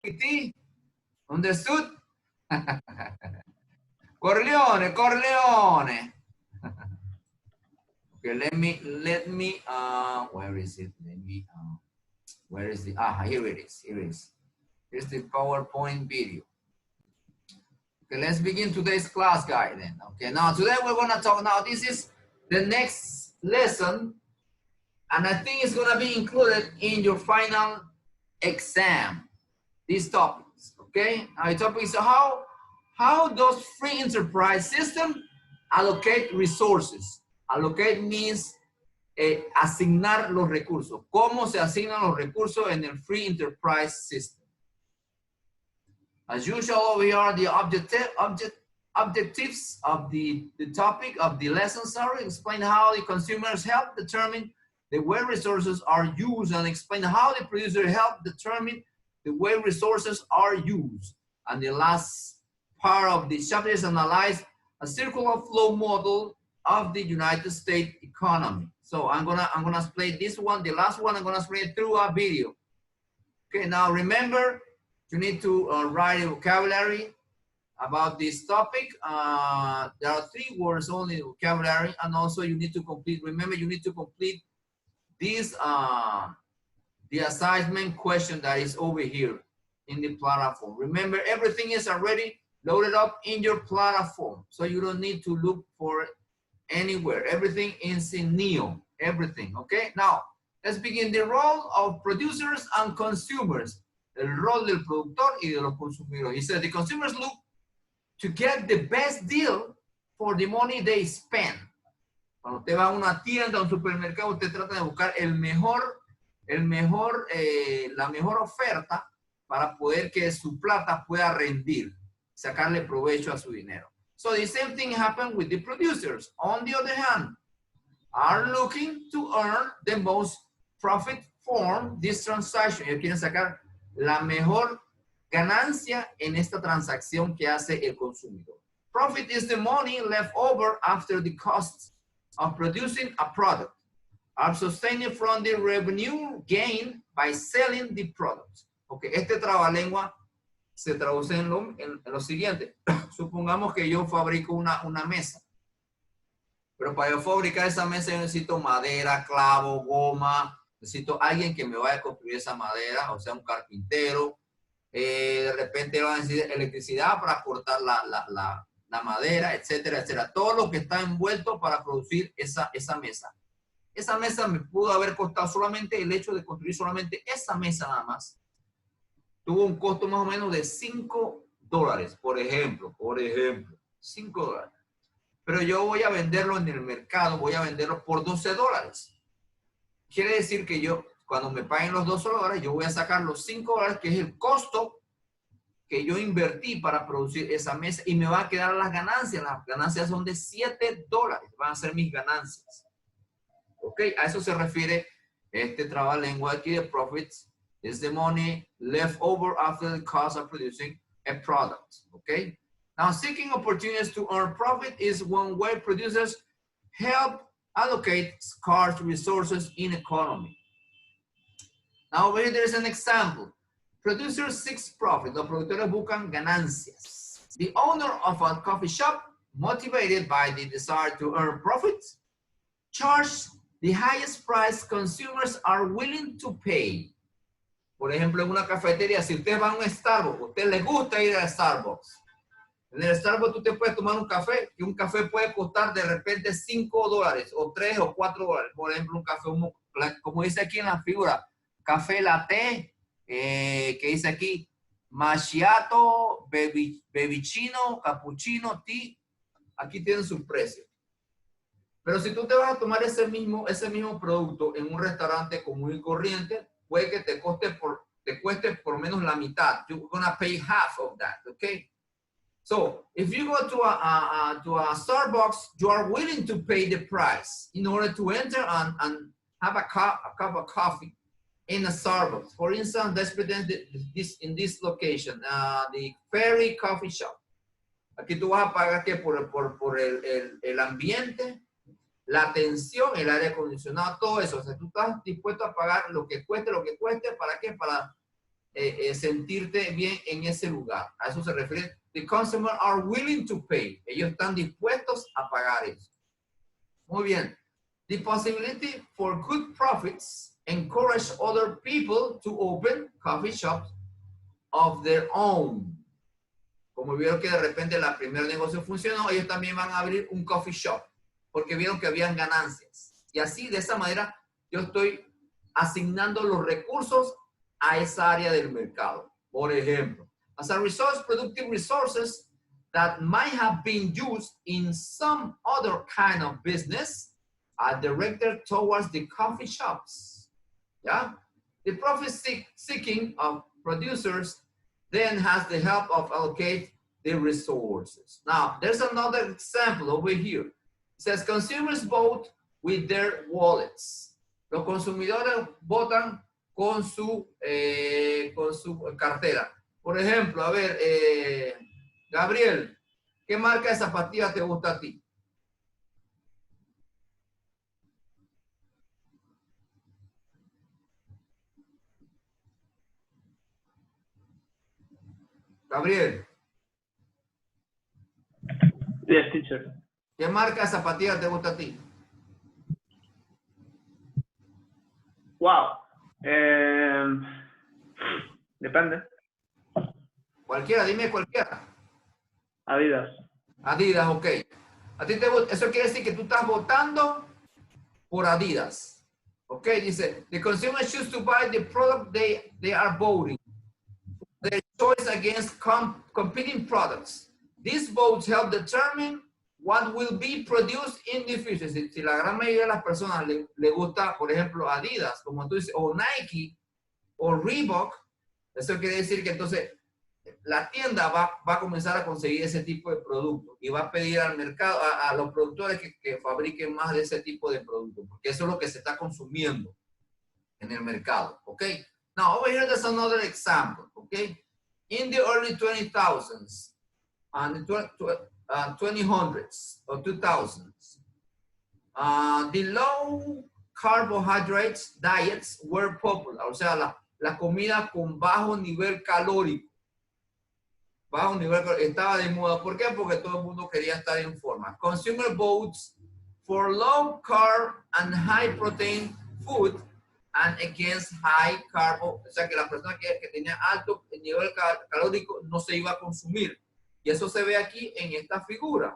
Tea? Understood? Corleone, Corleone. Okay, let me, where is it? Where is the, here it is, here it is. Here's the PowerPoint video. Okay, let's begin today's class, guys, then. Okay, now today we're gonna talk, now this is the next lesson, and I think it's gonna be included in your final exam, these topics, okay? Now the topic is how does free enterprise system allocate resources? Allocate means asignar los recursos. ¿Cómo se asignan los recursos en el free enterprise system? As usual, over here are the objectives of the topic of the lesson. Sorry, explain how the consumers help determine the way resources are used, and explain how the producer help determine the way resources are used. And the last part of the chapter is analyze a circular flow model of the United States economy. So I'm gonna explain this one. The last one I'm gonna explain through a video. Okay, now remember, you need to write a vocabulary about this topic. There are 3 words only vocabulary, and also you need to complete, remember, you need to complete this, the assignment question that is over here in the platform. Remember, everything is already loaded up in your platform, so you don't need to look for it anywhere. Everything is in Neo, everything, okay? Now, let's begin. The role of producers and consumers. El rol del productor y de los consumidores. He said the consumers look to get the best deal for the money they spend. Cuando usted va a una tienda, a un supermercado, usted trata de buscar la mejor oferta para poder que su plata pueda rendir, sacarle provecho a su dinero. So the same thing happened with the producers. On the other hand, are looking to earn the most profit from this transaction. Ellos quieren sacar la mejor ganancia en esta transacción que hace el consumidor. Profit is the money left over after the costs of producing a product are sustained from the revenue gained by selling the product. Okay, este trabalengua se traduce en lo siguiente. Supongamos que yo fabrico una mesa. Pero para yo fabricar esa mesa yo necesito madera, clavo, goma. Necesito alguien que me vaya a construir esa madera, o sea, un carpintero. De repente van a necesitar electricidad para cortar la madera, etcétera, etcétera. Todo lo que está envuelto para producir esa mesa. Esa mesa me pudo haber costado solamente el hecho de construir solamente esa mesa nada más. Tuvo un costo más o menos de $5, por ejemplo. $5. Pero yo voy a venderlo en el mercado, voy a venderlo por $12. Quiere decir que yo, cuando me paguen los $12, yo voy a sacar los $5, que es el costo que yo invertí para producir esa mesa, y me va a quedar las ganancias. Las ganancias son de $7, van a ser mis ganancias. Ok, a eso se refiere este trabalengua aquí de profits. Is the money left over after the cost of producing a product. Okay, now seeking opportunities to earn profit is one way producers help allocate scarce resources in economy. Now over here there's an example. Producers seek profit. Los productores buscan ganancias. The owner of a coffee shop, motivated by the desire to earn profits, charge the highest price consumers are willing to pay. Por ejemplo, en una cafetería, si usted va a un Starbucks, a usted le gusta ir a Starbucks. En el Starbucks tú te puedes tomar un café, y un café puede costar de repente $5 o $3 o $4. Por ejemplo, un café, como dice aquí en la figura, café latte, que dice aquí, macchiato, bebicino, cappuccino, tea. Aquí tienen sus precios. Pero si tú te vas a tomar ese mismo producto en un restaurante común y corriente, puede que te cueste por menos la mitad. You're gonna pay half of that, okay? So if you go to a Starbucks, you are willing to pay the price in order to enter and have a cup of coffee in a Starbucks. For instance, let's pretend in this location, the Ferry Coffee Shop. Aquí tú vas a pagar que por el ambiente, la atención, el aire acondicionado, todo eso. O sea, tú estás dispuesto a pagar lo que cueste, ¿para qué? Para sentirte bien en ese lugar. A eso se refiere. The consumer are willing to pay. Ellos están dispuestos a pagar eso. Muy bien. The possibility for good profits encourage other people to open coffee shops of their own. Como vieron que de repente el primer negocio funcionó, ellos también van a abrir un coffee shop porque vieron que habían ganancias. Y así, de esa manera, yo estoy asignando los recursos a esa área del mercado. Por ejemplo, as a resource, productive resources that might have been used in some other kind of business are directed towards the coffee shops. Yeah? The profit seeking of producers then has the help of allocate the resources. Now, there's another example over here. It says consumers vote with their wallets. Los consumidores votan con su cartera. Por ejemplo, a ver, Gabriel, ¿qué marca de zapatillas te gusta a ti? Gabriel. Yes, teacher. ¿Qué marca de zapatillas te gusta a ti? Wow. Depende. Cualquiera, dime cualquiera. Adidas. Adidas, ok. ¿A ti te gusta? Eso quiere decir que tú estás votando por Adidas. Ok, dice, the consumer choose to buy the product they are voting. Their choice against competing products. These votes help determine what will be produced in the future. Si la gran mayoría de las personas le gusta, por ejemplo, Adidas, como tú dices, o Nike, o Reebok, eso quiere decir que entonces la tienda va a comenzar a conseguir ese tipo de productos y va a pedir al mercado, a los productores que fabriquen más de ese tipo de productos, porque eso es lo que se está consumiendo en el mercado, ¿ok? Now, over here, there's another example, okay? In the early 2000s and 2000s or 2000s, the low carbohydrates diets were popular, o sea, la comida con bajo nivel calórico. Bajo nivel estaba de moda. ¿Por qué? Porque todo el mundo quería estar en forma. Consumer votes for low carb and high protein food and against high carb. O sea, que la persona que tenía alto nivel calórico no se iba a consumir. Y eso se ve aquí en esta figura.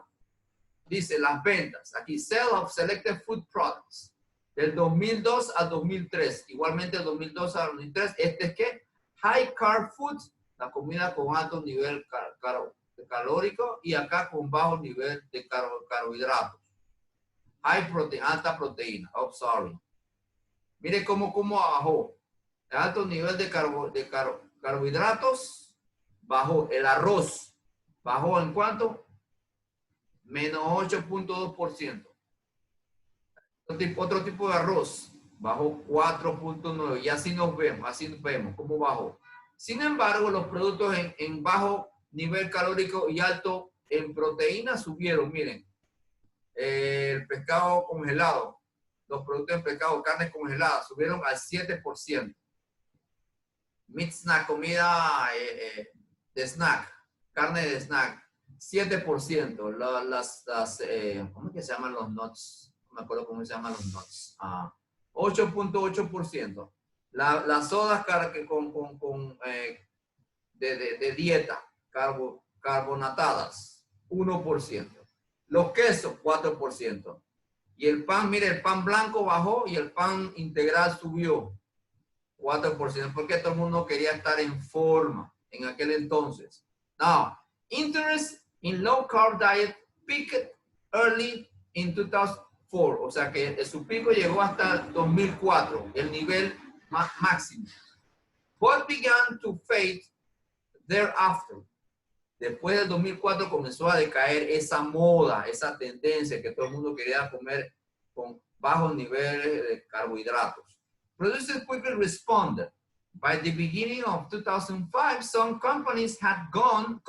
Dice las ventas. Aquí, sale of selected food products. Del 2002 al 2003. Igualmente del 2002 al 2003. Este es que high carb food, la comida con alto nivel calórico, y acá con bajo nivel de carbohidratos. High protein, alta proteína. Oh, sorry. Mire cómo bajó. El alto nivel de carbohidratos bajó. El arroz bajó ¿en cuánto? Menos 8.2%. Otro tipo de arroz bajó 4.9%. Y así vemos cómo bajó. Sin embargo, los productos en bajo nivel calórico y alto en proteína subieron. Miren, el pescado congelado, los productos de pescado, carne congelada, subieron al 7%. Meat snack, comida de snack, carne de snack, 7%. ¿Cómo que se llaman los nuts? No me acuerdo cómo se llaman los nuts. 8.8%. Las sodas de dieta, carbonatadas, 1%. Los quesos, 4%. Y el pan, mire, el pan blanco bajó y el pan integral subió 4%, porque todo el mundo quería estar en forma en aquel entonces. Now, interest in low carb diet peaked early in 2004. O sea que su pico llegó hasta el 2004, el nivel máximo. But began to fade thereafter. Después del 2004 comenzó a decaer esa moda, esa tendencia que todo el mundo quería comer con bajos niveles de carbohidratos. Producers quickly responded. By the beginning of 2005, some companies had gotten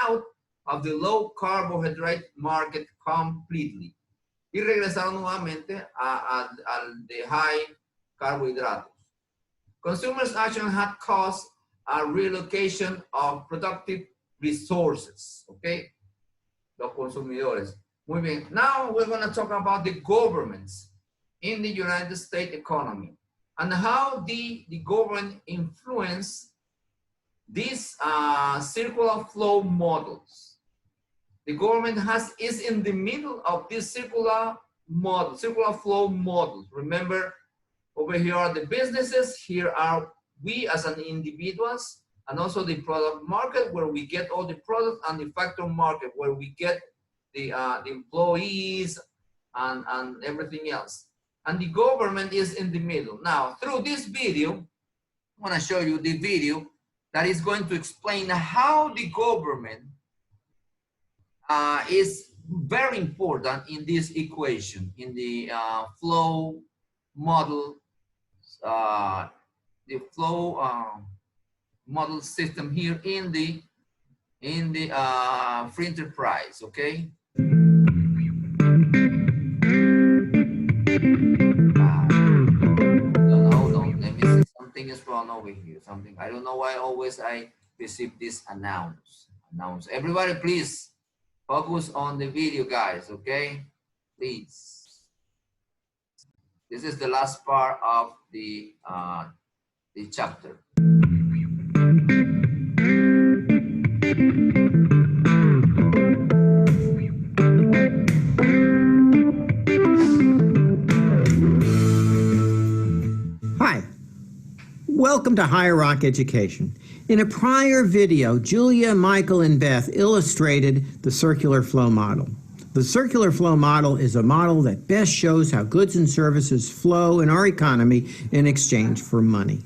out of the low carbohydrate market completely. Y regresaron nuevamente al de high carbohidratos. Consumers' action had caused relocation of productive resources, okay? Los consumidores. Muy bien. Now we're going to talk about the governments in the United States economy and how the government influence these circular flow models. The government is in the middle of this circular flow models. Remember, over here are the businesses, here are we as an individuals, and also the product market where we get all the products, and the factor market where we get the employees and everything else. And the government is in the middle. Now, through this video, I want to show you the video that is going to explain how the government is very important in this equation, in the flow model, the flow model system here in the free enterprise, okay? Hold on, let me see, something is wrong over here, something, I don't know why always I receive this announce. Everybody please focus on the video, guys, okay? Please. This is the last part of the chapter. Hi, welcome to Higher Rock Education. In a prior video, Julia, Michael, and Beth illustrated the circular flow model. The circular flow model is a model that best shows how goods and services flow in our economy in exchange for money.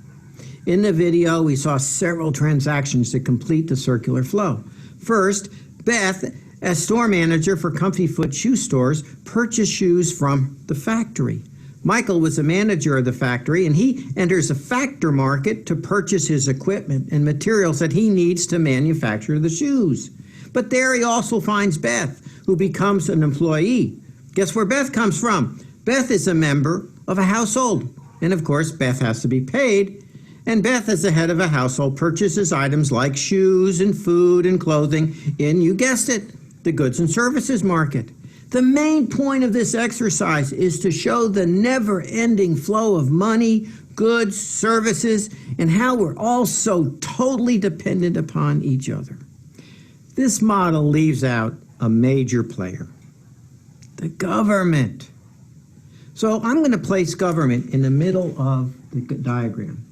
In the video, we saw several transactions to complete the circular flow. First, Beth, as store manager for Comfy Foot shoe stores, purchased shoes from the factory. Michael was the manager of the factory, and he enters a factor market to purchase his equipment and materials that he needs to manufacture the shoes. But there he also finds Beth, who becomes an employee. Guess where Beth comes from? Beth is a member of a household. And of course, Beth has to be paid. And Beth, as the head of a household, purchases items like shoes and food and clothing in, you guessed it, the goods and services market. The main point of this exercise is to show the never-ending flow of money, goods, services, and how we're all so totally dependent upon each other. This model leaves out a major player, the government. So I'm going to place government in the middle of the diagram.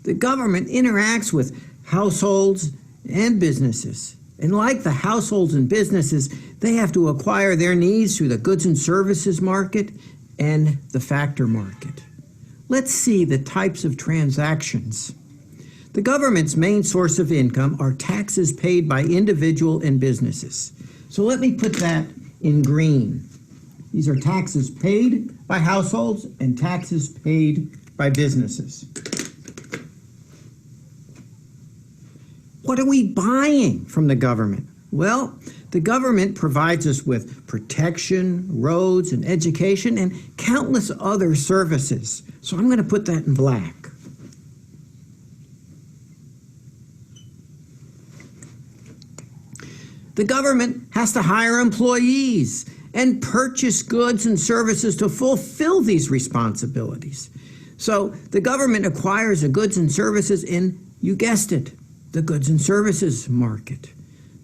The government interacts with households and businesses. And like the households and businesses, they have to acquire their needs through the goods and services market and the factor market. Let's see the types of transactions. The government's main source of income are taxes paid by individual and businesses. So let me put that in green. These are taxes paid by households and taxes paid by businesses. What are we buying from the government? Well, the government provides us with protection, roads, and education, and countless other services. So I'm going to put that in black. The government has to hire employees and purchase goods and services to fulfill these responsibilities. So the government acquires the goods and services in, you guessed it, the goods and services market.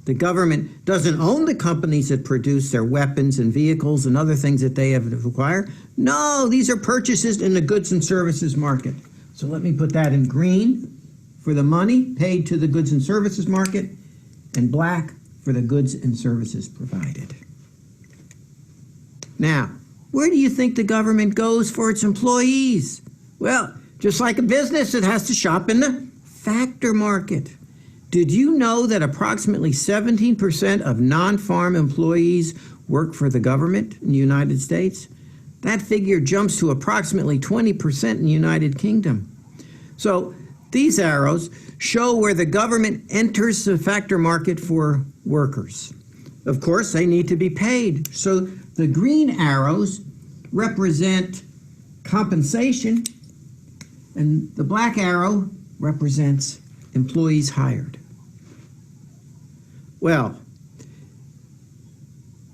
The government doesn't own the companies that produce their weapons and vehicles and other things that they have to acquire. No, these are purchases in the goods and services market. So let me put that in green for the money paid to the goods and services market, and black for the goods and services provided. Now, where do you think the government goes for its employees? Well, just like a business, it has to shop in the factor market. Did you know that approximately 17% of non-farm employees work for the government in the United States? That figure jumps to approximately 20% in the United Kingdom. So these arrows show where the government enters the factor market for workers. Of course, they need to be paid. So the green arrows represent compensation, and the black arrow represents employees hired. Well,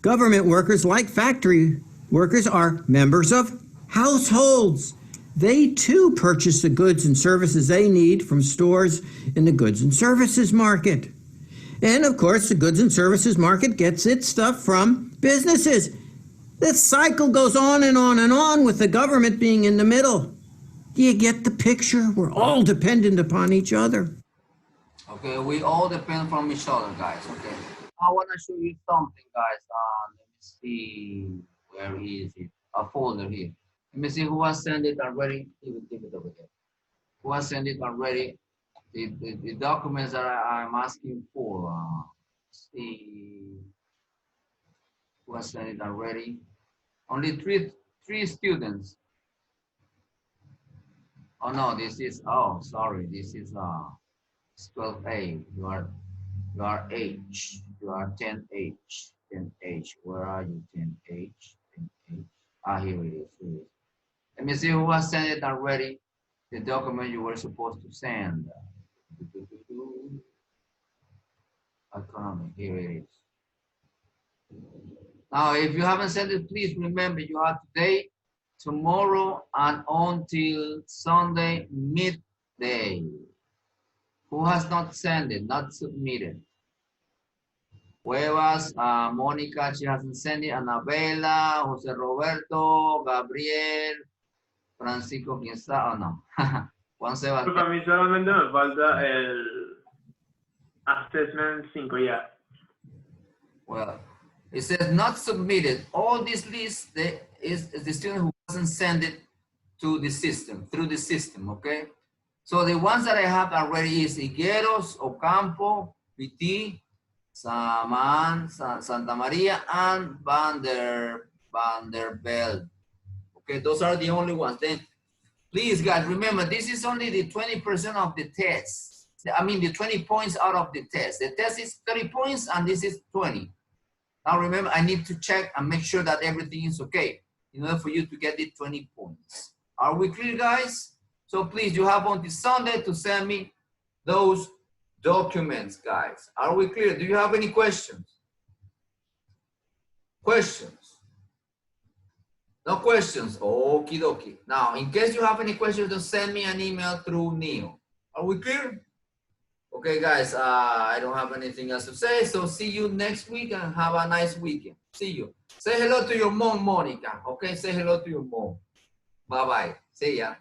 government workers, like factory workers, are members of households. They too purchase the goods and services they need from stores in the goods and services market. And of course, the goods and services market gets its stuff from businesses. This cycle goes on and on and on with the government being in the middle. Do you get the picture? We're all dependent upon each other. Okay, we all depend from each other, guys. Okay, I want to show you something, guys. Let me see, where is it? A folder here. Let me see who has sent it already. Leave it over there. Who has sent it already? The documents that I'm asking for. Let's see who has sent it already. Only three students. Oh no, this is, oh sorry, this is 12A. You are H. You are 10H. 10H. Where are you? 10H. 10H. Ah, here it is. Here it is. Let me see who has sent it already. The document you were supposed to send. Economy. Here it is. Now, if you haven't sent it, please remember you have today, tomorrow, and until Sunday midday. Who has not sent it, not submitted? Cuevas, Mónica, she hasn't sent it. Anabela, José Roberto, Gabriel, Francisco, ¿quién está? Oh, no. Juan Sebastián. Pues a mí solamente me falta el assessment 5 ya. Well, it says not submitted. All this list is the student who hasn't sent it to the system, through the system, okay? So the ones that I have already is Higueros, Ocampo, PT, Santa Maria, and Vanderbilt. Okay, those are the only ones. Then, please, guys, remember, this is only the 20% of the test. I mean, the 20 points out of the test. The test is 30 points, and this is 20. Now, remember, I need to check and make sure that everything is okay in order for you to get the 20 points. Are we clear, guys? So please, you have until Sunday to send me those documents, guys. Are we clear? Do you have any questions? Questions? No questions? Okie dokie. Now, in case you have any questions, just send me an email through Neo. Are we clear? Okay, guys, I don't have anything else to say. So see you next week and have a nice weekend. See you. Say hello to your mom, Monica. Okay, say hello to your mom. Bye-bye. See ya.